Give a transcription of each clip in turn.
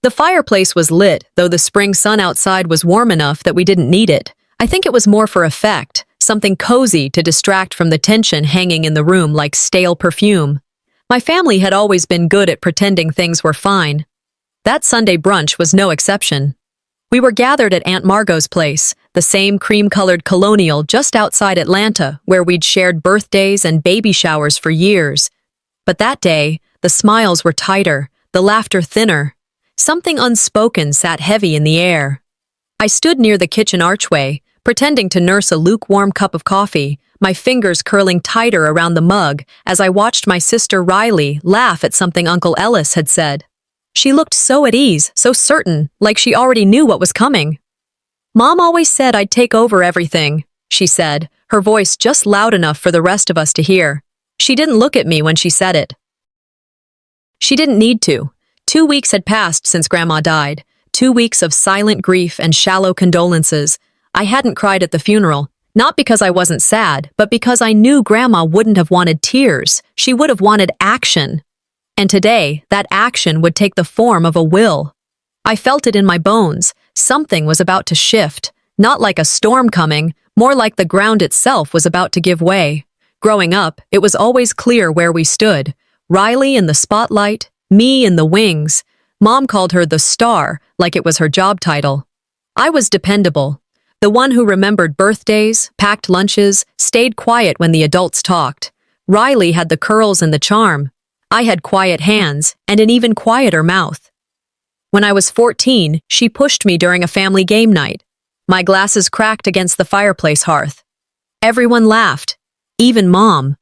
The fireplace was lit, though the spring sun outside was warm enough that we didn't need it. I think it was more for effect, something cozy to distract from the tension hanging in the room like stale perfume. My family had always been good at pretending things were fine. That Sunday brunch was no exception. We were gathered at Aunt Margot's place, the same cream-colored colonial just outside Atlanta, where we'd shared birthdays and baby showers for years. But that day, the smiles were tighter, the laughter thinner. Something unspoken sat heavy in the air. I stood near the kitchen archway, pretending to nurse a lukewarm cup of coffee, my fingers curling tighter around the mug as I watched my sister Riley laugh at something Uncle Ellis had said. She looked so at ease, so certain, like she already knew what was coming. "Mom always said I'd take over everything," she said, her voice just loud enough for the rest of us to hear. She didn't look at me when she said it. She didn't need to. 2 weeks had passed since Grandma died, 2 weeks of silent grief and shallow condolences. I hadn't cried at the funeral, not because I wasn't sad, but because I knew Grandma wouldn't have wanted tears. She would have wanted action. And today, that action would take the form of a will. I felt it in my bones. Something was about to shift, not like a storm coming, more like the ground itself was about to give way. Growing up, it was always clear where we stood. Riley in the spotlight, me in the wings. Mom called her the star, like it was her job title. I was dependable. The one who remembered birthdays, packed lunches, stayed quiet when the adults talked. Riley had the curls and the charm. I had quiet hands and an even quieter mouth. When I was 14, she pushed me during a family game night. My glasses cracked against the fireplace hearth. Everyone laughed, even Mom.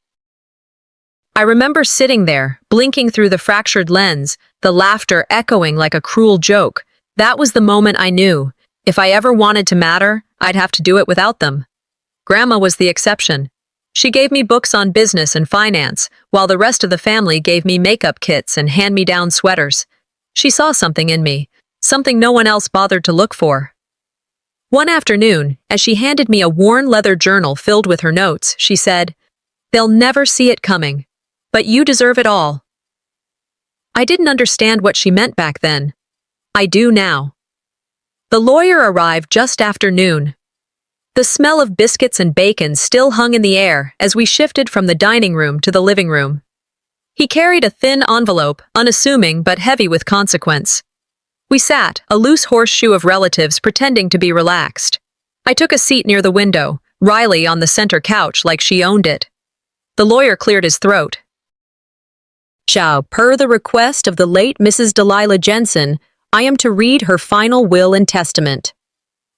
I remember sitting there, blinking through the fractured lens, the laughter echoing like a cruel joke. That was the moment I knew. If I ever wanted to matter, I'd have to do it without them. Grandma was the exception. She gave me books on business and finance, while the rest of the family gave me makeup kits and hand-me-down sweaters. She saw something in me, something no one else bothered to look for. One afternoon, as she handed me a worn leather journal filled with her notes, she said, "They'll never see it coming, but you deserve it all." I didn't understand what she meant back then. I do now. The lawyer arrived just after noon. The smell of biscuits and bacon still hung in the air as we shifted from the dining room to the living room. He carried a thin envelope, unassuming but heavy with consequence. We sat, a loose horseshoe of relatives pretending to be relaxed. I took a seat near the window, Riley on the center couch like she owned it. The lawyer cleared his throat. "Shall, per the request of the late Mrs. Delilah Jensen, I am to read her final will and testament."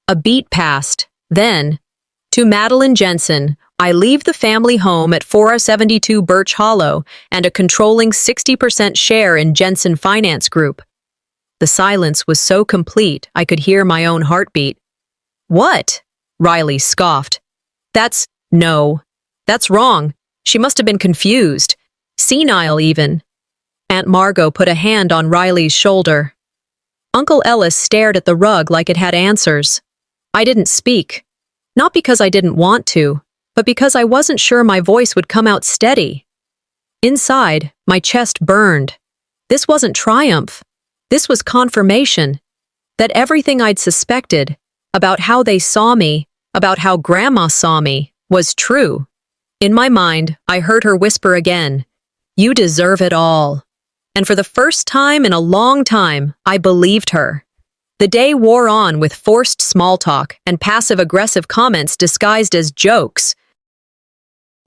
A beat passed. Then, "To Madeline Jensen, I leave the family home at 472 Birch Hollow and a controlling 60% share in Jensen Finance Group." The silence was so complete I could hear my own heartbeat. "What?" Riley scoffed. No, that's wrong. She must have been confused. Senile, even." Aunt Margot put a hand on Riley's shoulder. Uncle Ellis stared at the rug like it had answers. I didn't speak. Not because I didn't want to, but because I wasn't sure my voice would come out steady. Inside, my chest burned. This wasn't triumph. This was confirmation. That everything I'd suspected, about how they saw me, about how Grandma saw me, was true. In my mind, I heard her whisper again, "You deserve it all." And for the first time in a long time, I believed her. The day wore on with forced small talk and passive-aggressive comments disguised as jokes.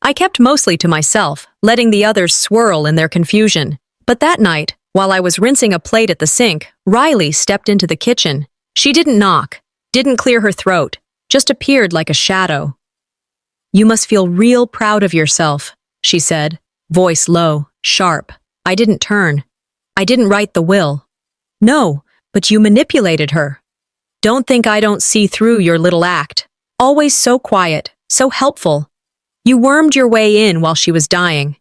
I kept mostly to myself, letting the others swirl in their confusion. But that night, while I was rinsing a plate at the sink, Riley stepped into the kitchen. She didn't knock, didn't clear her throat, just appeared like a shadow. "You must feel real proud of yourself," she said, voice low, sharp. I didn't turn. "I didn't write the will." "No, but you manipulated her. Don't think I don't see through your little act. Always so quiet, so helpful. You wormed your way in while she was dying."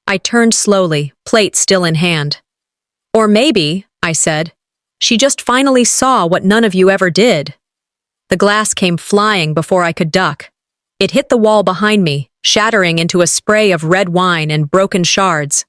I turned slowly, plate still in hand. "Or maybe," I said, "she just finally saw what none of you ever did." The glass came flying before I could duck. It hit the wall behind me, shattering into a spray of red wine and broken shards.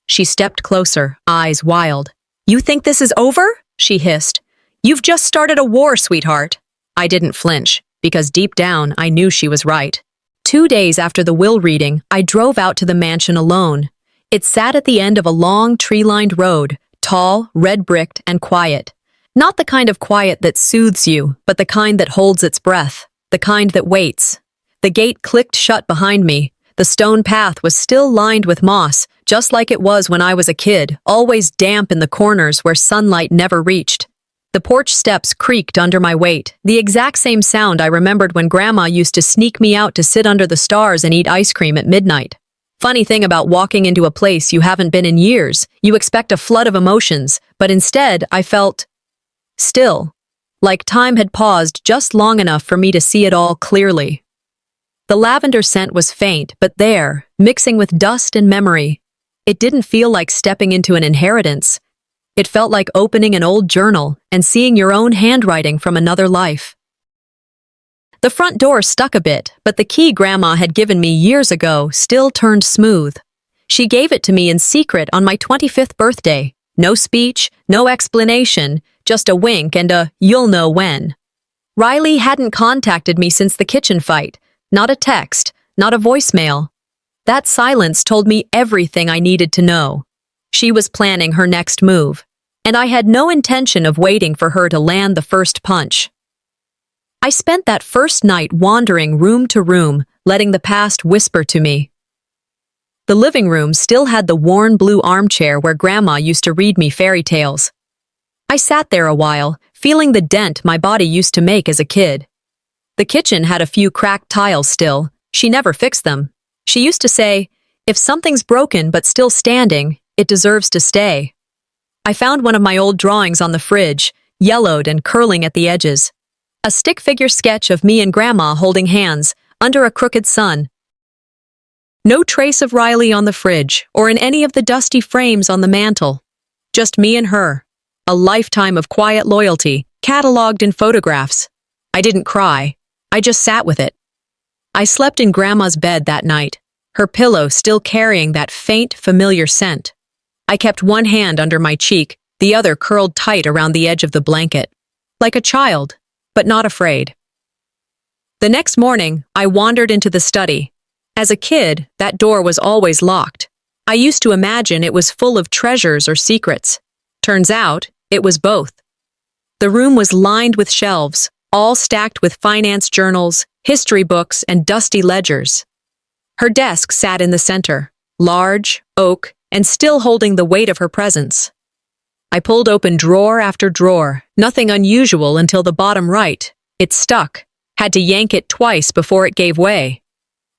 She stepped closer, eyes wild. "You think this is over?" she hissed. "You've just started a war, sweetheart." I didn't flinch, because deep down I knew she was right. 2 days after the will reading, I drove out to the mansion alone. It sat at the end of a long, tree-lined road, tall, red-bricked, and quiet. Not the kind of quiet that soothes you, but the kind that holds its breath, the kind that waits. The gate clicked shut behind me. The stone path was still lined with moss, just like it was when I was a kid, always damp in the corners where sunlight never reached. The porch steps creaked under my weight, the exact same sound I remembered when Grandma used to sneak me out to sit under the stars and eat ice cream at midnight. Funny thing about walking into a place you haven't been in years, you expect a flood of emotions, but instead I felt still, like time had paused just long enough for me to see it all clearly. The lavender scent was faint, but there, mixing with dust and memory. It didn't feel like stepping into an inheritance. It felt like opening an old journal and seeing your own handwriting from another life. The front door stuck a bit, but the key Grandma had given me years ago still turned smooth. She gave it to me in secret on my 25th birthday. No speech, no explanation, just a wink and a "you'll know when." Riley hadn't contacted me since the kitchen fight. Not a text, not a voicemail. That silence told me everything I needed to know. She was planning her next move, and I had no intention of waiting for her to land the first punch. I spent that first night wandering room to room, letting the past whisper to me. The living room still had the worn blue armchair where Grandma used to read me fairy tales. I sat there a while, feeling the dent my body used to make as a kid. The kitchen had a few cracked tiles still. She never fixed them. She used to say, "If something's broken but still standing, it deserves to stay." I found one of my old drawings on the fridge, yellowed and curling at the edges. A stick figure sketch of me and Grandma holding hands, under a crooked sun. No trace of Riley on the fridge, or in any of the dusty frames on the mantel. Just me and her. A lifetime of quiet loyalty, catalogued in photographs. I didn't cry. I just sat with it. I slept in Grandma's bed that night, her pillow still carrying that faint, familiar scent. I kept one hand under my cheek, the other curled tight around the edge of the blanket. Like a child, but not afraid. The next morning, I wandered into the study. As a kid, that door was always locked. I used to imagine it was full of treasures or secrets. Turns out, it was both. The room was lined with shelves, all stacked with finance journals, history books, and dusty ledgers. Her desk sat in the center, large, oak, and still holding the weight of her presence. I pulled open drawer after drawer, nothing unusual until the bottom right. It stuck, had to yank it twice before it gave way.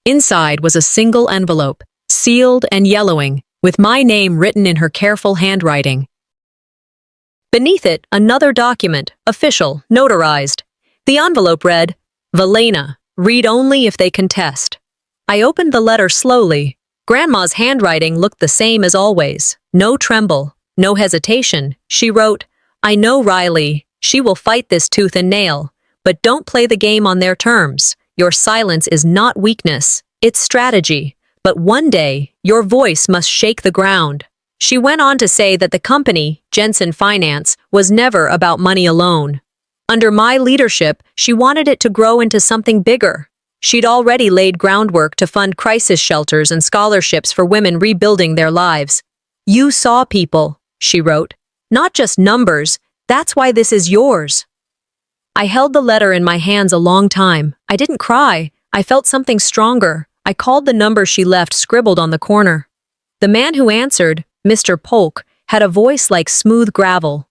Inside was a single envelope, sealed and yellowing, with my name written in her careful handwriting. Beneath it, another document, official, notarized. The envelope read, "Valena, read only if they contest." I opened the letter slowly. Grandma's handwriting looked the same as always. No tremble, no hesitation. She wrote, "I know Riley. She will fight this tooth and nail. But don't play the game on their terms. Your silence is not weakness, it's strategy. But one day, your voice must shake the ground." She went on to say that the company, Jensen Finance, was never about money alone. Under my leadership, she wanted it to grow into something bigger. She'd already laid groundwork to fund crisis shelters and scholarships for women rebuilding their lives. "You saw people," she wrote. "Not just numbers. That's why this is yours." I held the letter in my hands a long time. I didn't cry. I felt something stronger. I called the number she left scribbled on the corner. The man who answered, Mr. Polk, had a voice like smooth gravel.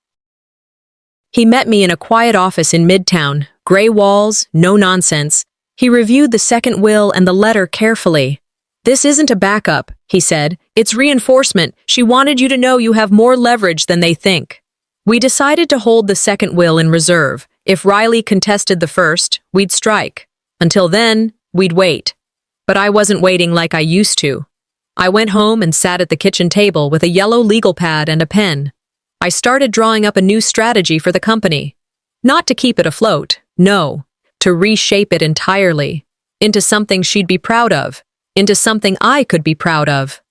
He met me in a quiet office in Midtown, gray walls, no nonsense. He reviewed the second will and the letter carefully. "This isn't a backup," he said. "It's reinforcement. She wanted you to know you have more leverage than they think." We decided to hold the second will in reserve. If Riley contested the first, we'd strike. Until then, we'd wait. But I wasn't waiting like I used to. I went home and sat at the kitchen table with a yellow legal pad and a pen. I started drawing up a new strategy for the company. Not to keep it afloat, no, to reshape it entirely, into something she'd be proud of, into something I could be proud of.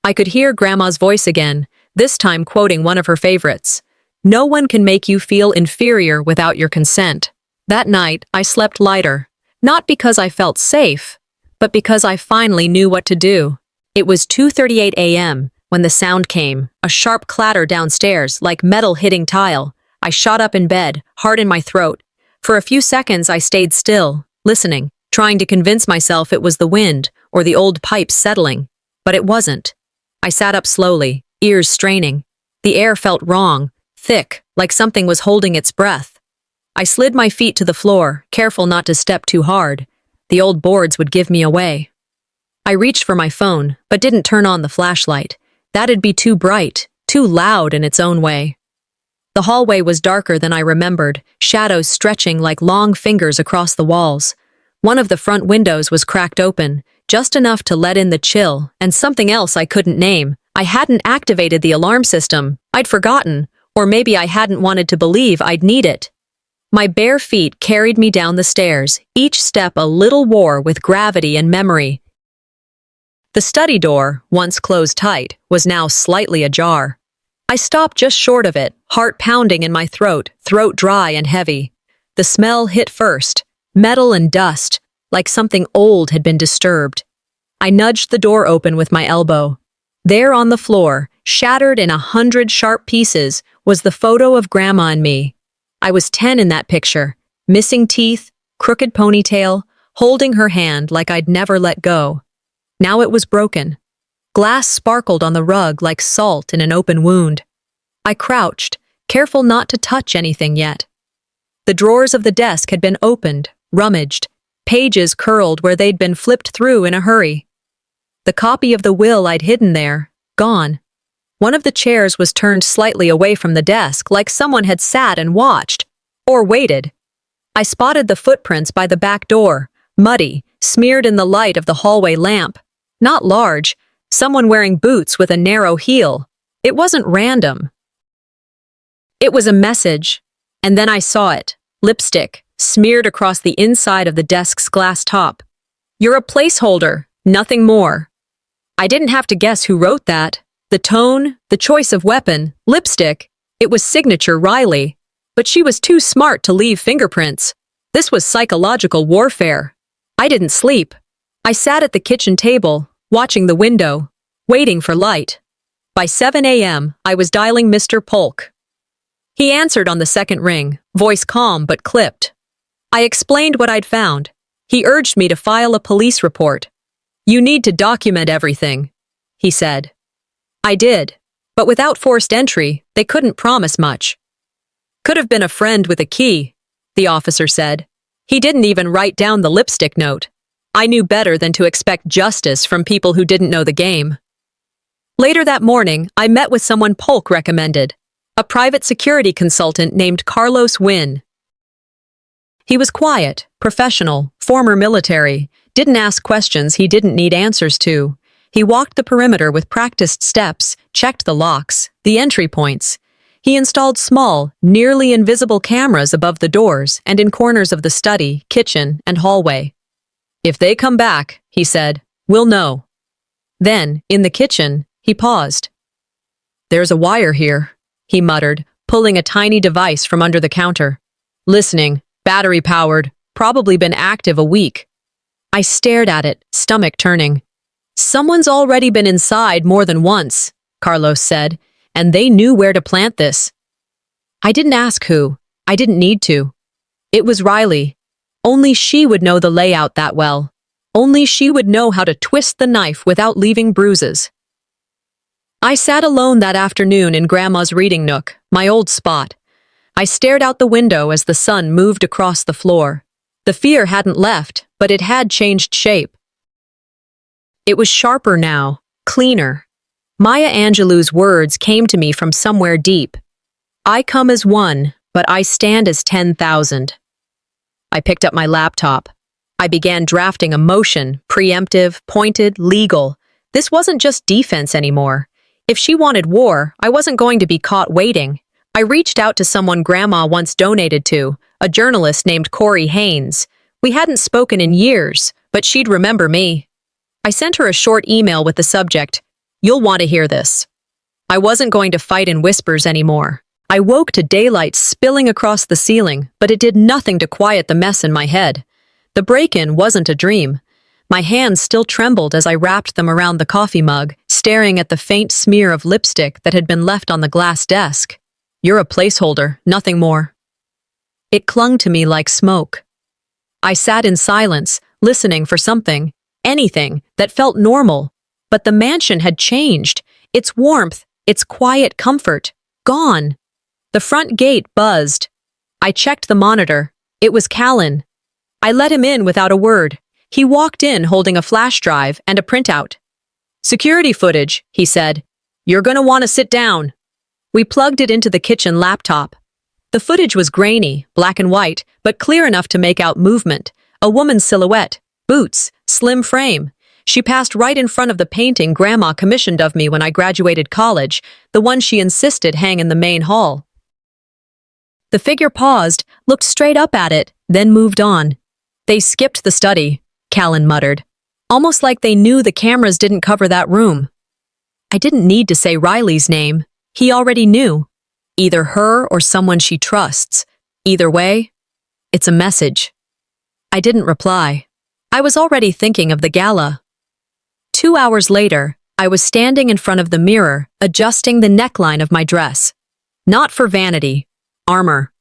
I could hear Grandma's voice again, this time quoting one of her favorites. No one can make you feel inferior without your consent. That night, I slept lighter, not because I felt safe, but because I finally knew what to do. It was 2:38 a.m. when the sound came, a sharp clatter downstairs, like metal hitting tile. I shot up in bed, heart in my throat. For a few seconds, I stayed still, listening, trying to convince myself it was the wind or the old pipes settling. But it wasn't. I sat up slowly, ears straining. The air felt wrong, thick, like something was holding its breath. I slid my feet to the floor, careful not to step too hard. The old boards would give me away. I reached for my phone, but didn't turn on the flashlight. That'd be too bright, too loud in its own way. The hallway was darker than I remembered, shadows stretching like long fingers across the walls. One of the front windows was cracked open, just enough to let in the chill, and something else I couldn't name. I hadn't activated the alarm system. I'd forgotten, or maybe I hadn't wanted to believe I'd need it. My bare feet carried me down the stairs, each step a little war with gravity and memory. The study door, once closed tight, was now slightly ajar. I stopped just short of it, heart pounding in my throat dry and heavy. The smell hit first, metal and dust, like something old had been disturbed. I nudged the door open with my elbow. There on the floor, shattered in 100 sharp pieces, was the photo of Grandma and me. I was 10 in that picture, missing teeth, crooked ponytail, holding her hand like I'd never let go. Now it was broken. Glass sparkled on the rug like salt in an open wound. I crouched, careful not to touch anything yet. The drawers of the desk had been opened, rummaged, pages curled where they'd been flipped through in a hurry. The copy of the will I'd hidden there, gone. One of the chairs was turned slightly away from the desk, like someone had sat and watched, or waited. I spotted the footprints by the back door, muddy, smeared in the light of the hallway lamp. Not large, someone wearing boots with a narrow heel. It wasn't random. It was a message, and then I saw it, lipstick, smeared across the inside of the desk's glass top. "You're a placeholder, nothing more." I didn't have to guess who wrote that. The tone, the choice of weapon, lipstick, it was signature Riley. But she was too smart to leave fingerprints. This was psychological warfare. I didn't sleep. I sat at the kitchen table, watching the window, waiting for light. By 7 a.m., I was dialing Mr. Polk. He answered on the second ring, voice calm but clipped. I explained what I'd found. He urged me to file a police report. "You need to document everything," he said. I did, but without forced entry, they couldn't promise much. "Could have been a friend with a key," the officer said. He didn't even write down the lipstick note. I knew better than to expect justice from people who didn't know the game. Later that morning, I met with someone Polk recommended, a private security consultant named Carlos Wynn. He was quiet, professional, former military, didn't ask questions he didn't need answers to. He walked the perimeter with practiced steps, checked the locks, the entry points. He installed small, nearly invisible cameras above the doors and in corners of the study, kitchen, and hallway. "If they come back," he said, "we'll know." Then, in the kitchen, he paused. "There's a wire here," he muttered, pulling a tiny device from under the counter. "Listening, battery-powered, probably been active a week." I stared at it, stomach turning. "Someone's already been inside more than once," Carlos said, "and they knew where to plant this." I didn't ask who. I didn't need to. It was Riley. Only she would know the layout that well. Only she would know how to twist the knife without leaving bruises. I sat alone that afternoon in Grandma's reading nook, my old spot. I stared out the window as the sun moved across the floor. The fear hadn't left, but it had changed shape. It was sharper now, cleaner. Maya Angelou's words came to me from somewhere deep. "I come as one, but I stand as 10,000. I picked up my laptop. I began drafting a motion, preemptive, pointed, legal. This wasn't just defense anymore. If she wanted war, I wasn't going to be caught waiting. I reached out to someone Grandma once donated to, a journalist named Corey Haynes. We hadn't spoken in years, but she'd remember me. I sent her a short email with the subject, "You'll want to hear this." I wasn't going to fight in whispers anymore. I woke to daylight spilling across the ceiling, but it did nothing to quiet the mess in my head. The break-in wasn't a dream. My hands still trembled as I wrapped them around the coffee mug, staring at the faint smear of lipstick that had been left on the glass desk. "You're a placeholder, nothing more." It clung to me like smoke. I sat in silence, listening for something, anything, that felt normal. But the mansion had changed. Its warmth, its quiet comfort, gone. The front gate buzzed. I checked the monitor. It was Callan. I let him in without a word. He walked in holding a flash drive and a printout. "Security footage," he said. "You're gonna want to sit down." We plugged it into the kitchen laptop. The footage was grainy, black and white, but clear enough to make out movement. A woman's silhouette, boots, slim frame. She passed right in front of the painting Grandma commissioned of me when I graduated college, the one she insisted hang in the main hall. The figure paused, looked straight up at it, then moved on. "They skipped the study," Callan muttered. "Almost like they knew the cameras didn't cover that room." I didn't need to say Riley's name. He already knew. Either her or someone she trusts. Either way, it's a message. I didn't reply. I was already thinking of the gala. 2 hours later, I was standing in front of the mirror, adjusting the neckline of my dress. Not for vanity. Armor.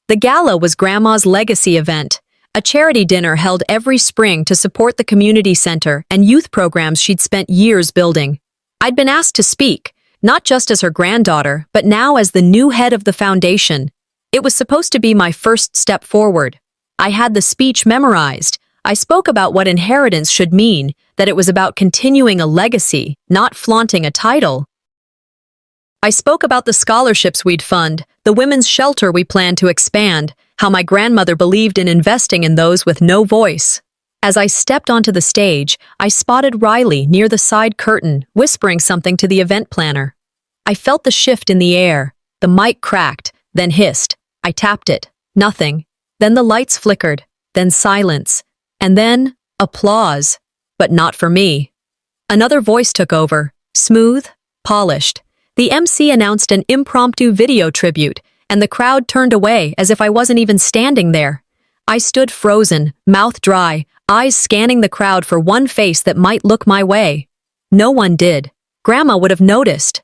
The gala was Grandma's legacy event, a charity dinner held every spring to support the community center and youth programs she'd spent years building. I'd been asked to speak, not just as her granddaughter, but now as the new head of the foundation. It was supposed to be my first step forward. I had the speech memorized. I spoke about what inheritance should mean, that it was about continuing a legacy, not flaunting a title. I spoke about the scholarships we'd fund, the women's shelter we planned to expand, how my grandmother believed in investing in those with no voice. As I stepped onto the stage, I spotted Riley near the side curtain, whispering something to the event planner. I felt the shift in the air. The mic cracked, then hissed. I tapped it. Nothing. Then the lights flickered. Then silence. And then applause. But not for me. Another voice took over. Smooth, polished. The MC announced an impromptu video tribute, and the crowd turned away as if I wasn't even standing there. I stood frozen, mouth dry, eyes scanning the crowd for one face that might look my way. No one did. Grandma would have noticed.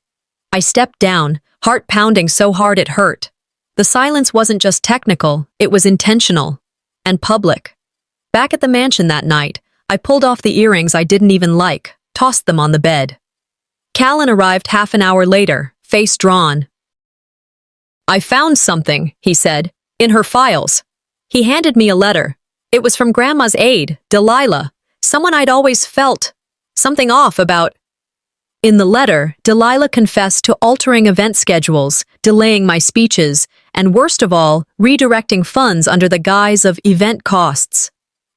I stepped down, heart pounding so hard it hurt. The silence wasn't just technical, it was intentional. And public. Back at the mansion that night, I pulled off the earrings I didn't even like, tossed them on the bed. Callan arrived half an hour later, face drawn. "I found something," he said, "in her files." He handed me a letter. It was from Grandma's aide, Delilah, someone I'd always felt something off about. In the letter, Delilah confessed to altering event schedules, delaying my speeches, and worst of all, redirecting funds under the guise of event costs.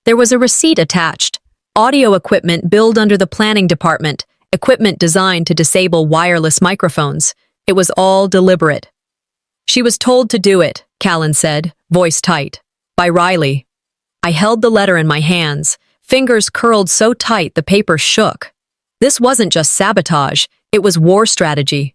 There was a receipt attached. Audio equipment billed under the planning department, equipment designed to disable wireless microphones. It was all deliberate. "She was told to do it," Callan said, voice tight. "By Riley." I held the letter in my hands, fingers curled so tight the paper shook. This wasn't just sabotage, it was war strategy.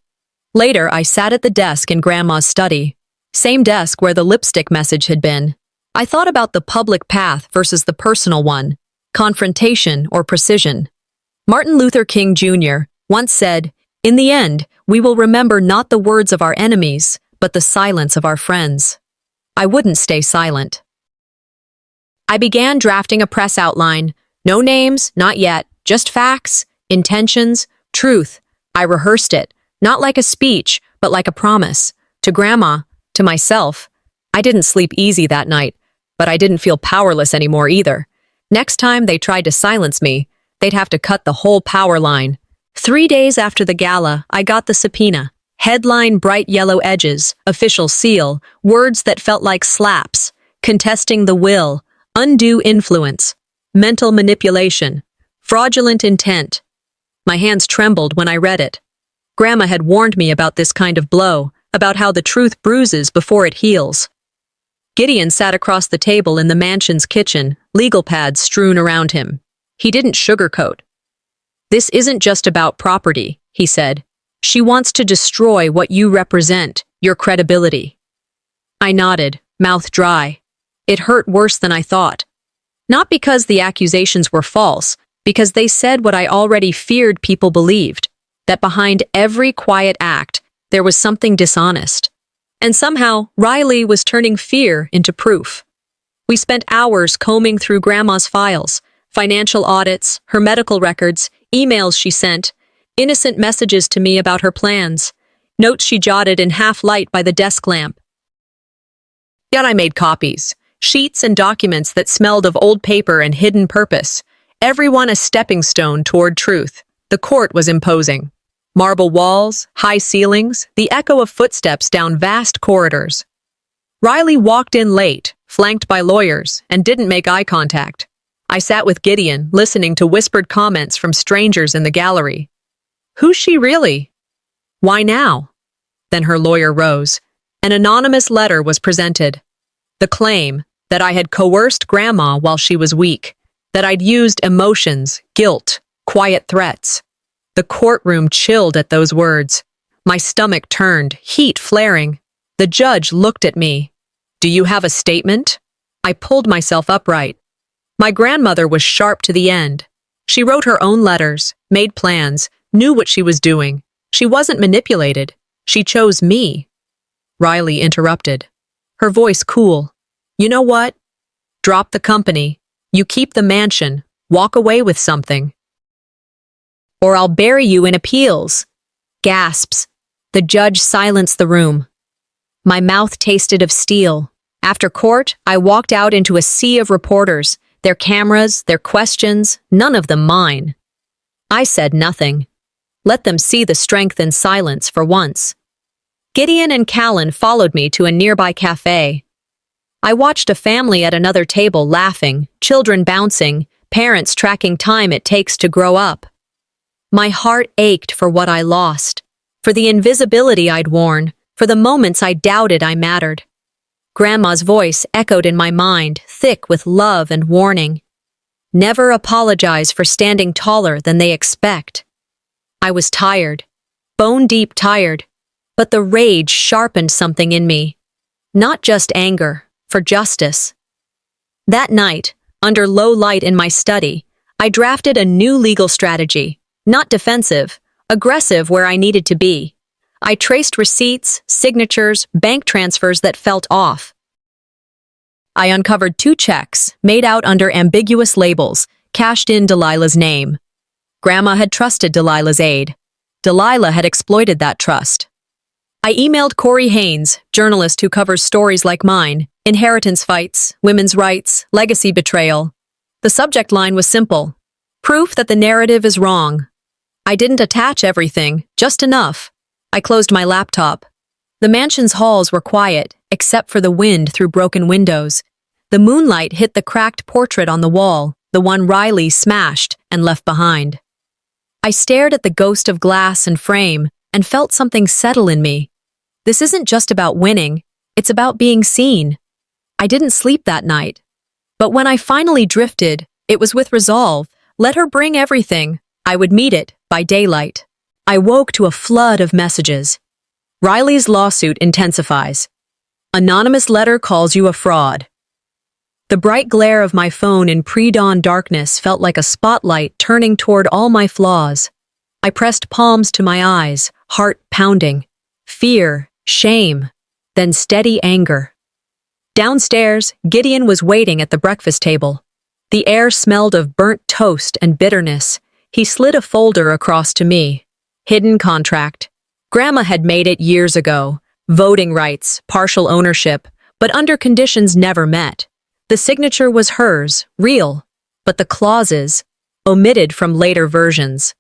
Later, I sat at the desk in Grandma's study. Same desk where the lipstick message had been. I thought about the public path versus the personal one, confrontation or precision. Martin Luther King Jr. once said, "In the end, we will remember not the words of our enemies, but the silence of our friends." I wouldn't stay silent. I began drafting a press outline. No names, not yet, just facts, intentions, truth. I rehearsed it, not like a speech, but like a promise. To Grandma, to myself. I didn't sleep easy that night, but I didn't feel powerless anymore either. Next time they tried to silence me, they'd have to cut the whole power line. 3 days after the gala, I got the subpoena. Headline bright yellow edges, official seal, words that felt like slaps, contesting the will, undue influence, mental manipulation, fraudulent intent. My hands trembled when I read it. Grandma had warned me about this kind of blow, about how the truth bruises before it heals. Gideon sat across the table in the mansion's kitchen, legal pads strewn around him. He didn't sugarcoat. "This isn't just about property," he said. She wants to destroy what you represent, your credibility. I nodded, mouth dry. It hurt worse than I thought. Not because the accusations were false, because they said what I already feared people believed, that behind every quiet act, there was something dishonest. And somehow, Riley was turning fear into proof. We spent hours combing through Grandma's files, financial audits, her medical records, emails she sent, innocent messages to me about her plans, notes she jotted in half light by the desk lamp. Yet I made copies, sheets and documents that smelled of old paper and hidden purpose, every one a stepping stone toward truth. The court was imposing. Marble walls, high ceilings, the echo of footsteps down vast corridors. Riley walked in late, flanked by lawyers, and didn't make eye contact. I sat with Gideon, listening to whispered comments from strangers in the gallery. Who's she really? Why now? Then her lawyer rose. An anonymous letter was presented. The claim that I had coerced Grandma while she was weak, that I'd used emotions, guilt, quiet threats. The courtroom chilled at those words. My stomach turned, heat flaring. The judge looked at me. Do you have a statement? I pulled myself upright. My grandmother was sharp to the end. She wrote her own letters, made plans, knew what she was doing. She wasn't manipulated. She chose me. Riley interrupted. Her voice cool. You know what? Drop the company. You keep the mansion. Walk away with something. Or I'll bury you in appeals. Gasps. The judge silenced the room. My mouth tasted of steel. After court, I walked out into a sea of reporters, their cameras, their questions, none of them mine. I said nothing. Let them see the strength in silence for once. Gideon and Callan followed me to a nearby cafe. I watched a family at another table laughing, children bouncing, parents tracking time it takes to grow up. My heart ached for what I lost, for the invisibility I'd worn, for the moments I doubted I mattered. Grandma's voice echoed in my mind, thick with love and warning. Never apologize for standing taller than they expect. I was tired, bone-deep tired, but the rage sharpened something in me. Not just anger, for justice. That night, under low light in my study, I drafted a new legal strategy, not defensive, aggressive where I needed to be. I traced receipts, signatures, bank transfers that felt off. I uncovered 2 checks, made out under ambiguous labels, cashed in Delilah's name. Grandma had trusted Delilah's aid. Delilah had exploited that trust. I emailed Corey Haynes, journalist who covers stories like mine, inheritance fights, women's rights, legacy betrayal. The subject line was simple. Proof that the narrative is wrong. I didn't attach everything, just enough. I closed my laptop. The mansion's halls were quiet, except for the wind through broken windows. The moonlight hit the cracked portrait on the wall, the one Riley smashed and left behind. I stared at the ghost of glass and frame and felt something settle in me. This isn't just about winning, it's about being seen. I didn't sleep that night. But when I finally drifted, it was with resolve. Let her bring everything. I would meet it by daylight. I woke to a flood of messages. Riley's lawsuit intensifies. Anonymous letter calls you a fraud. The bright glare of my phone in pre-dawn darkness felt like a spotlight turning toward all my flaws. I pressed palms to my eyes, heart pounding. Fear, shame, then steady anger. Downstairs, Gideon was waiting at the breakfast table. The air smelled of burnt toast and bitterness. He slid a folder across to me. Hidden contract. Grandma had made it years ago. Voting rights, partial ownership, but under conditions never met. The signature was hers, real, but the clauses, omitted from later versions.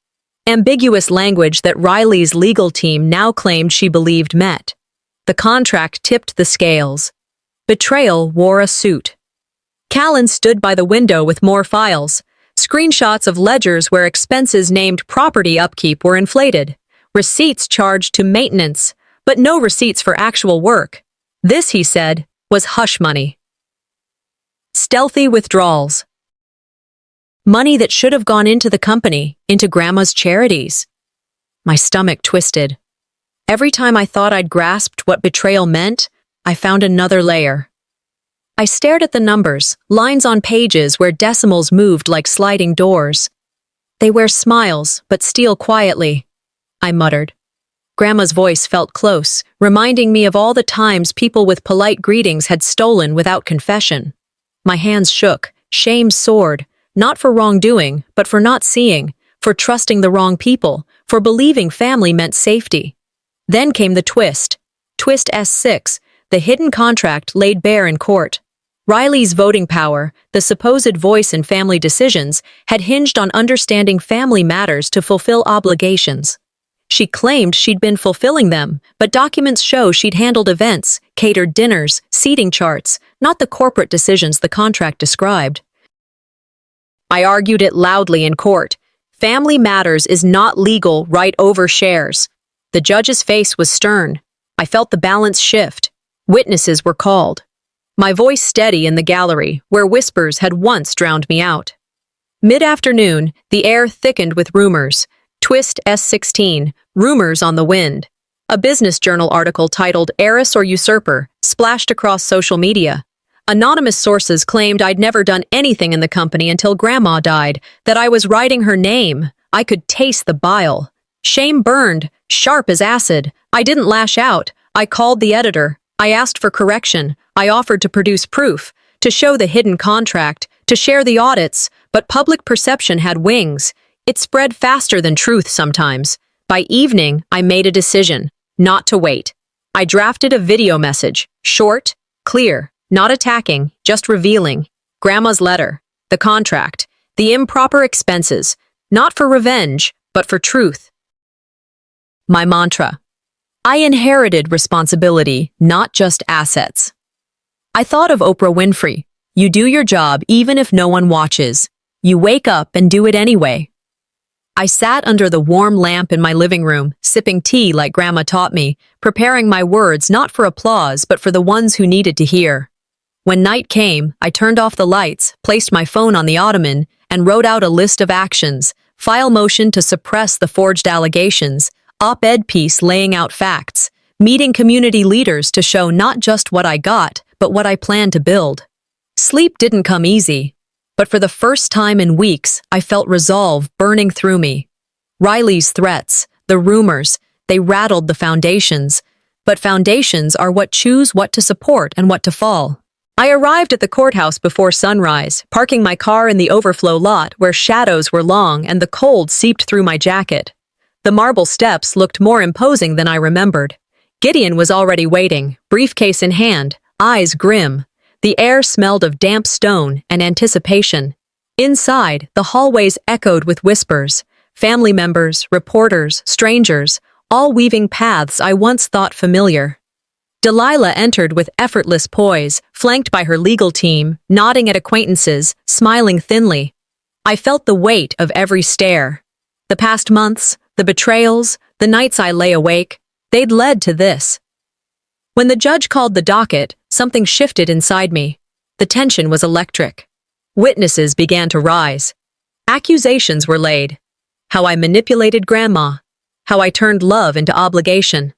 Ambiguous language that Riley's legal team now claimed she believed met. The contract tipped the scales. Betrayal wore a suit. Callan stood by the window with more files, screenshots of ledgers where expenses named property upkeep were inflated, receipts charged to maintenance, but no receipts for actual work. This, he said, was hush money. Stealthy withdrawals. Money that should have gone into the company, into Grandma's charities. My stomach twisted. Every time I thought I'd grasped what betrayal meant, I found another layer. I stared at the numbers, lines on pages where decimals moved like sliding doors. They wear smiles, but steal quietly, I muttered. Grandma's voice felt close, reminding me of all the times people with polite greetings had stolen without confession. My hands shook, shame soared, not for wrongdoing, but for not seeing, for trusting the wrong people, for believing family meant safety. Then came the twist. Twist S6, the hidden contract laid bare in court. Riley's voting power, the supposed voice in family decisions, had hinged on understanding family matters to fulfill obligations. She claimed she'd been fulfilling them, but documents show she'd handled events, catered dinners, seating charts, not the corporate decisions the contract described. I argued it loudly in court. Family matters is not legal right over shares. The judge's face was stern. I felt the balance shift. Witnesses were called. My voice steady in the gallery, where whispers had once drowned me out. Mid-afternoon, the air thickened with rumors. Twist S16, rumors on the wind. A business journal article titled Heiress or Usurper splashed across social media. Anonymous sources claimed I'd never done anything in the company until Grandma died, that I was writing her name. I could taste the bile. Shame burned, sharp as acid. I didn't lash out. I called the editor. I asked for correction. I offered to produce proof, to show the hidden contract, to share the audits, but public perception had wings. It spread faster than truth sometimes. By evening, I made a decision, not to wait. I drafted a video message, short, clear, not attacking, just revealing. Grandma's letter, the contract, the improper expenses, not for revenge, but for truth. My mantra. I inherited responsibility, not just assets. I thought of Oprah Winfrey. You do your job even if no one watches. You wake up and do it anyway. I sat under the warm lamp in my living room, sipping tea like Grandma taught me, preparing my words not for applause but for the ones who needed to hear. When night came, I turned off the lights, placed my phone on the ottoman, and wrote out a list of actions, file motion to suppress the forged allegations, op-ed piece laying out facts, meeting community leaders to show not just what I got, but what I planned to build. Sleep didn't come easy, but for the first time in weeks, I felt resolve burning through me. Riley's threats, the rumors, they rattled the foundations, but foundations are what choose what to support and what to fall. I arrived at the courthouse before sunrise, parking my car in the overflow lot where shadows were long and the cold seeped through my jacket. The marble steps looked more imposing than I remembered. Gideon was already waiting, briefcase in hand, eyes grim. The air smelled of damp stone and anticipation. Inside, the hallways echoed with whispers. Family members, reporters, strangers, all weaving paths I once thought familiar. Delilah entered with effortless poise, flanked by her legal team, nodding at acquaintances, smiling thinly. I felt the weight of every stare. The past months, the betrayals, the nights I lay awake, they'd led to this. When the judge called the docket, something shifted inside me. The tension was electric. Witnesses began to rise. Accusations were laid. How I manipulated Grandma. How I turned love into obligation.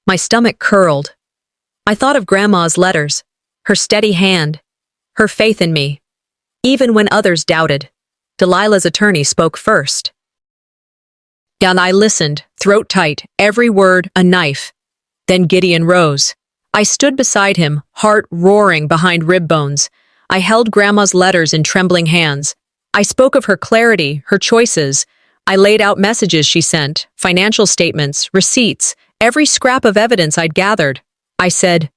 My stomach curled. I thought of Grandma's letters, her steady hand, her faith in me. Even when others doubted, Delilah's attorney spoke first. And I listened, throat tight, every word a knife. Then Gideon rose. I stood beside him, heart roaring behind rib bones. I held Grandma's letters in trembling hands. I spoke of her clarity, her choices. I laid out messages she sent, financial statements, receipts, every scrap of evidence I'd gathered. I said,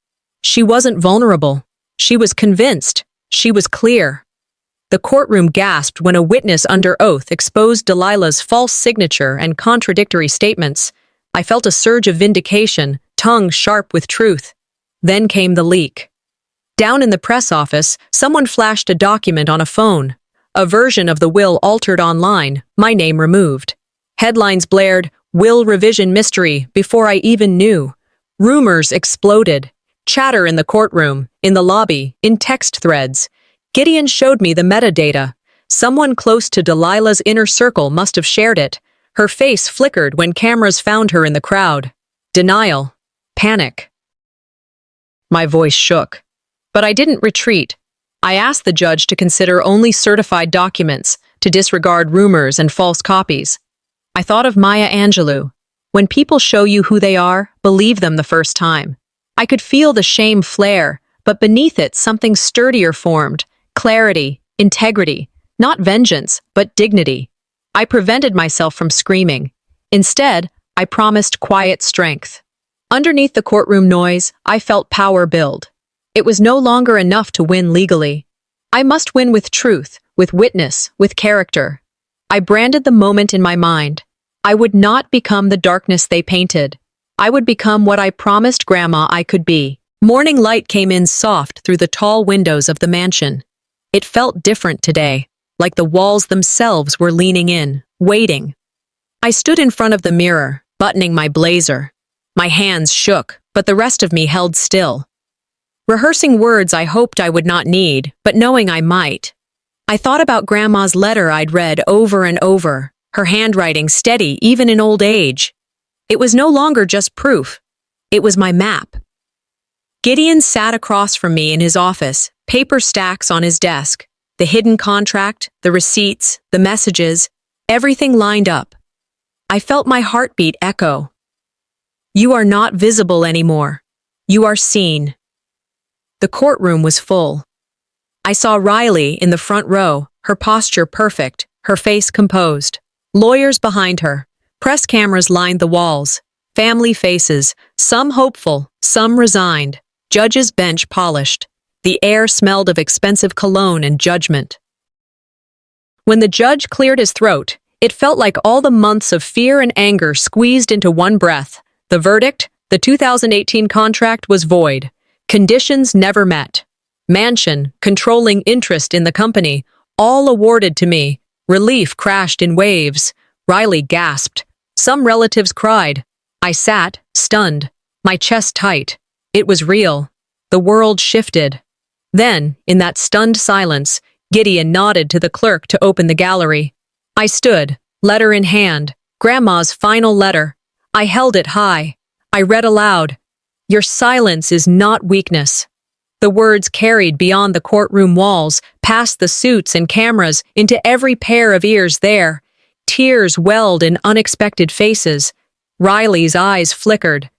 she wasn't vulnerable. She was convinced. She was clear. The courtroom gasped when a witness under oath exposed Delilah's false signature and contradictory statements. I felt a surge of vindication, tongue sharp with truth. Then came the leak. Down in the press office, someone flashed a document on a phone. A version of the will altered online, my name removed. Headlines blared, "Will revision mystery," before I even knew. Rumors exploded. Chatter in the courtroom, in the lobby, in text threads. Gideon showed me the metadata. Someone close to Delilah's inner circle must have shared it. Her face flickered when cameras found her in the crowd. Denial. Panic. My voice shook. But I didn't retreat. I asked the judge to consider only certified documents, to disregard rumors and false copies. I thought of Maya Angelou. When people show you who they are, believe them the first time. I could feel the shame flare, but beneath it something sturdier formed. Clarity, integrity, not vengeance, but dignity. I prevented myself from screaming. Instead, I promised quiet strength. Underneath the courtroom noise, I felt power build. It was no longer enough to win legally. I must win with truth, with witness, with character. I branded the moment in my mind. I would not become the darkness they painted. I would become what I promised Grandma I could be. Morning light came in soft through the tall windows of the mansion. It felt different today, like the walls themselves were leaning in, waiting. I stood in front of the mirror, buttoning my blazer. My hands shook, but the rest of me held still. Rehearsing words I hoped I would not need, but knowing I might. I thought about Grandma's letter I'd read over and over, her handwriting steady even in old age. It was no longer just proof. It was my map. Gideon sat across from me in his office, paper stacks on his desk. The hidden contract, the receipts, the messages, everything lined up. I felt my heartbeat echo. You are not visible anymore. You are seen. The courtroom was full. I saw Riley in the front row, her posture perfect, her face composed. Lawyers behind her. Press cameras lined the walls. Family faces, some hopeful, some resigned. Judge's bench polished. The air smelled of expensive cologne and judgment. When the judge cleared his throat, it felt like all the months of fear and anger squeezed into one breath. The verdict, the 2018 contract was void. Conditions never met. Mansion, controlling interest in the company, all awarded to me. Relief crashed in waves. Riley gasped. Some relatives cried. I sat, stunned, my chest tight. It was real. The world shifted. Then, in that stunned silence, Gideon nodded to the clerk to open the gallery. I stood, letter in hand, Grandma's final letter. I held it high. I read aloud. Your silence is not weakness. The words carried beyond the courtroom walls, past the suits and cameras, into every pair of ears there. Tears welled in unexpected faces. Riley's eyes flickered.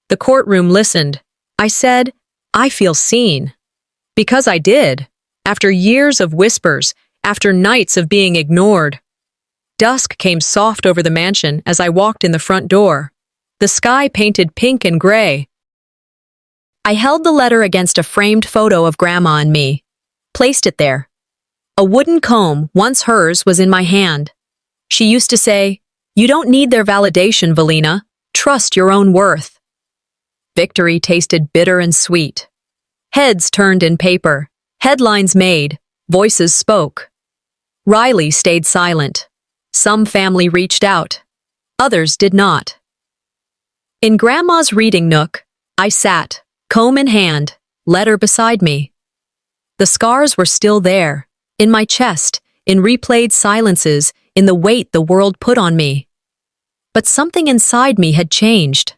The courtroom listened. I said, I feel seen. Because I did. After years of whispers, after nights of being ignored. Dusk came soft over the mansion as I walked in the front door. The sky painted pink and gray. I held the letter against a framed photo of Grandma and me. Placed it there. A wooden comb, once hers, was in my hand. She used to say, You don't need their validation, Valina. Trust your own worth. Victory tasted bitter and sweet. Heads turned in paper. Headlines made. Voices spoke. Riley stayed silent. Some family reached out. Others did not. In Grandma's reading nook, I sat, comb in hand, letter beside me. The scars were still there, in my chest, in replayed silences, in the weight the world put on me. But something inside me had changed.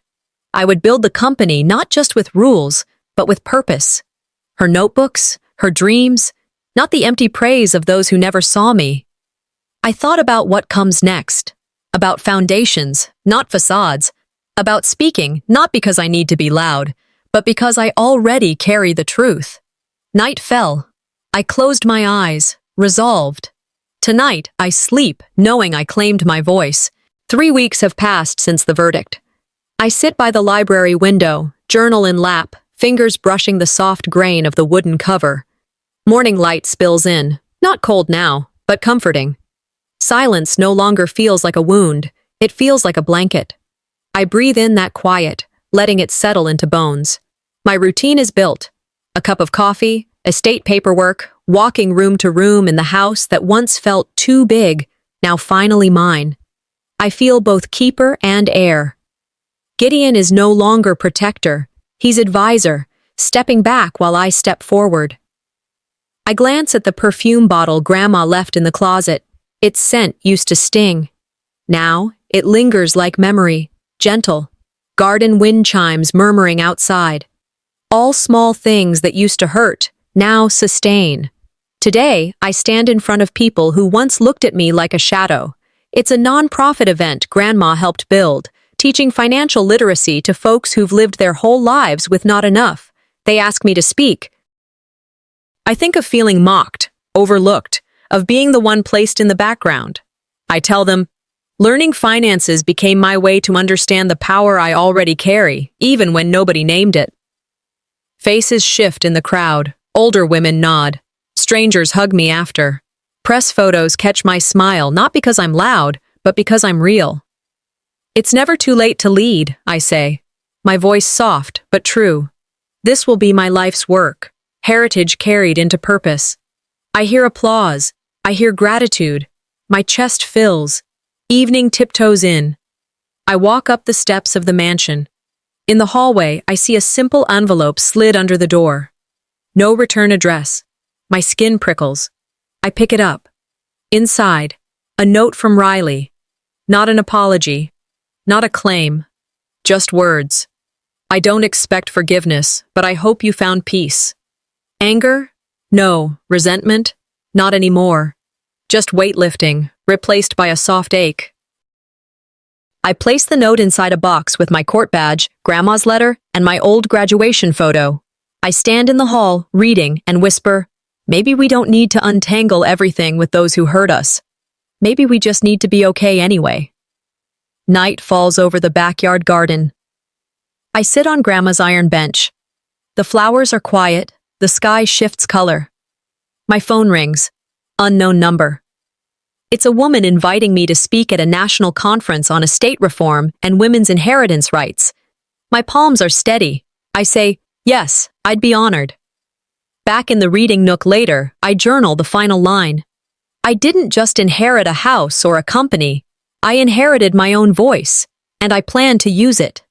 I would build the company not just with rules, but with purpose. Her notebooks, her dreams, not the empty praise of those who never saw me. I thought about what comes next, about foundations, not facades, about speaking not because I need to be loud, but because I already carry the truth. Night fell. I closed my eyes, resolved. Tonight, I sleep, knowing I claimed my voice. 3 weeks have passed since the verdict. I sit by the library window, journal in lap, fingers brushing the soft grain of the wooden cover. Morning light spills in, not cold now, but comforting. Silence no longer feels like a wound, it feels like a blanket. I breathe in that quiet, letting it settle into bones. My routine is built. A cup of coffee, estate paperwork, walking room to room in the house that once felt too big, now finally mine. I feel both keeper and heir. Gideon is no longer protector, he's advisor, stepping back while I step forward. I glance at the perfume bottle Grandma left in the closet. Its scent used to sting. Now, It lingers like memory, gentle. Garden wind chimes murmuring outside. All small things that used to hurt, now sustain. Today, I stand in front of people who once looked at me like a shadow. It's a non-profit event Grandma helped build, teaching financial literacy to folks who've lived their whole lives with not enough. They ask me to speak. I think of feeling mocked, overlooked, of being the one placed in the background. I tell them, learning finances became my way to understand the power I already carry, even when nobody named it. Faces shift in the crowd. Older women nod. Strangers hug me after. Press photos catch my smile, not because I'm loud, but because I'm real. It's never too late to lead, I say. My voice soft, but true. This will be my life's work. Heritage carried into purpose. I hear applause. I hear gratitude. My chest fills. Evening tiptoes in. I walk up the steps of the mansion. In the hallway, I see a simple envelope slid under the door. No return address. My skin prickles. I pick it up. Inside, a note from Riley. Not an apology. Not a claim. Just words. I don't expect forgiveness, but I hope you found peace. Anger? No. Resentment? Not anymore. Just weightlifting, replaced by a soft ache. I place the note inside a box with my court badge, Grandma's letter, and my old graduation photo. I stand in the hall, reading, and whisper, maybe we don't need to untangle everything with those who hurt us. Maybe we just need to be okay anyway. Night falls over the backyard garden. I sit on Grandma's iron bench. The flowers are quiet, the sky shifts color. My phone rings. Unknown number. It's a woman inviting me to speak at a national conference on estate reform and women's inheritance rights. My palms are steady. I say, yes, I'd be honored. Back in the reading nook later, I journal the final line. I didn't just inherit a house or a company. I inherited my own voice, and I plan to use it.